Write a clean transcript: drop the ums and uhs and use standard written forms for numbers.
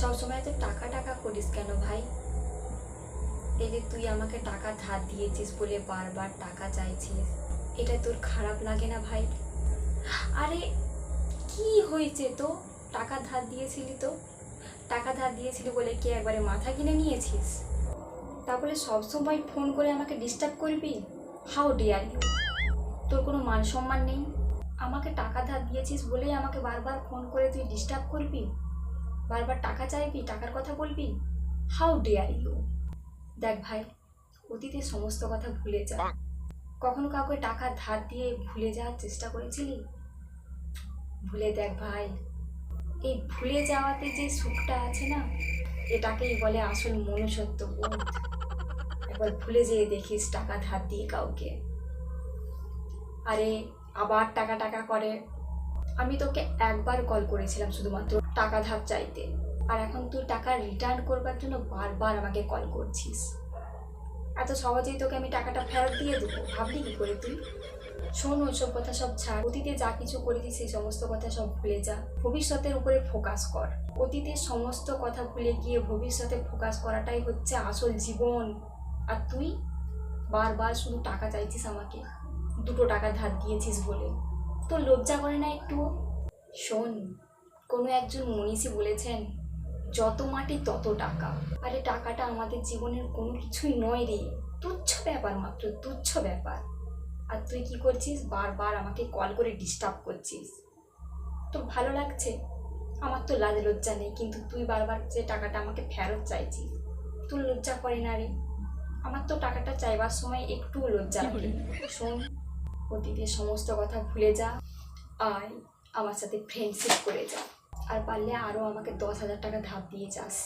সবসময় তো টাকা টাকা করিস কেন ভাই? এই যে তুই আমাকে টাকা ধার দিয়েছিস বলে বারবার টাকা চাইছিস, এটা তোর খারাপ লাগে না ভাই? আরে কি হয়েছে তো? টাকা ধার দিয়েছিলি তো, টাকা ধার দিয়েছিলি বলে কি একবারে মাথা কিনে নিয়েছিস? তারপরে সবসময় ফোন করে আমাকে ডিস্টার্ব করবি? How dare you! তোর কোনো মান সম্মান নেই? আমাকে টাকা ধার দিয়েছিস বলেই আমাকে বারবার ফোন করে তুই ডিস্টার্ব করবি, বারবার টাকা চাইবি, টাকার কথা বলবি? How dare you! দেখ ভাই, অতীতের সমস্ত কথা ভুলে যা। কখনো কাউকে টাকা ধার দিয়ে ভুলে যাওয়ার চেষ্টা করেছিলি? ভুলে দেখ ভাই, এই ভুলে যাওয়াতে যে সুখটা আছে না, এটাকেই বলে আসল মনুষ্যত্ব বোধ। একবার ভুলে যেয়ে দেখিস টাকা ধার দিয়ে কাউকে, আরে আবার টাকা টাকা করে। আমি তোকে একবার কল করেছিলাম শুধুমাত্র টাকা ধার চাইতে, আর এখন তুই টাকা রিটার্ন করবার জন্য বারবার আমাকে কল করছিস। এত সহজেই তোকে আমি টাকাটা ফেরত দিয়ে দেবো ভাবলি কি করে তুই? শোন, ওইসব কথা সব ছাড়। অতীতে যা কিছু করেছিস সেই সমস্ত কথা সব ভুলে যা, ভবিষ্যতের উপরে ফোকাস কর। অতীতের সমস্ত কথা ভুলে গিয়ে ভবিষ্যতে ফোকাস করাটাই হচ্ছে আসল জীবন। আর তুই বারবার শুধু টাকা চাইছিস আমাকে, 2 টাকা ধার দিয়েছিস বলে। তোর লজ্জা করে না একটু? শোন, কোনো একজন মনীষী বলেছেন, যত মাটি তত টাকা। আরে টাকাটা আমাদের জীবনের কোনো কিছুই নয় রে, তুচ্ছ ব্যাপার, মাত্র তুচ্ছ ব্যাপার। আর তুই কি করছিস? বারবার আমাকে কল করে ডিস্টার্ব করছিস। তোর ভালো লাগছে? আমার তো লাজ লজ্জা নেই, কিন্তু তুই বারবার যে টাকাটা আমাকে ফেরত চাইছিস, তোর লজ্জা করে না রে? আমার তো টাকাটা চাইবার সময় একটুও লজ্জা লাগে। শোন, অতীতের সমস্ত কথা ভুলে যা, আয় আমার সাথে ফ্রেন্ডশিপ করে যা, আর পারলে আরও আমাকে 10,000 টাকা ধার দিয়ে যাস।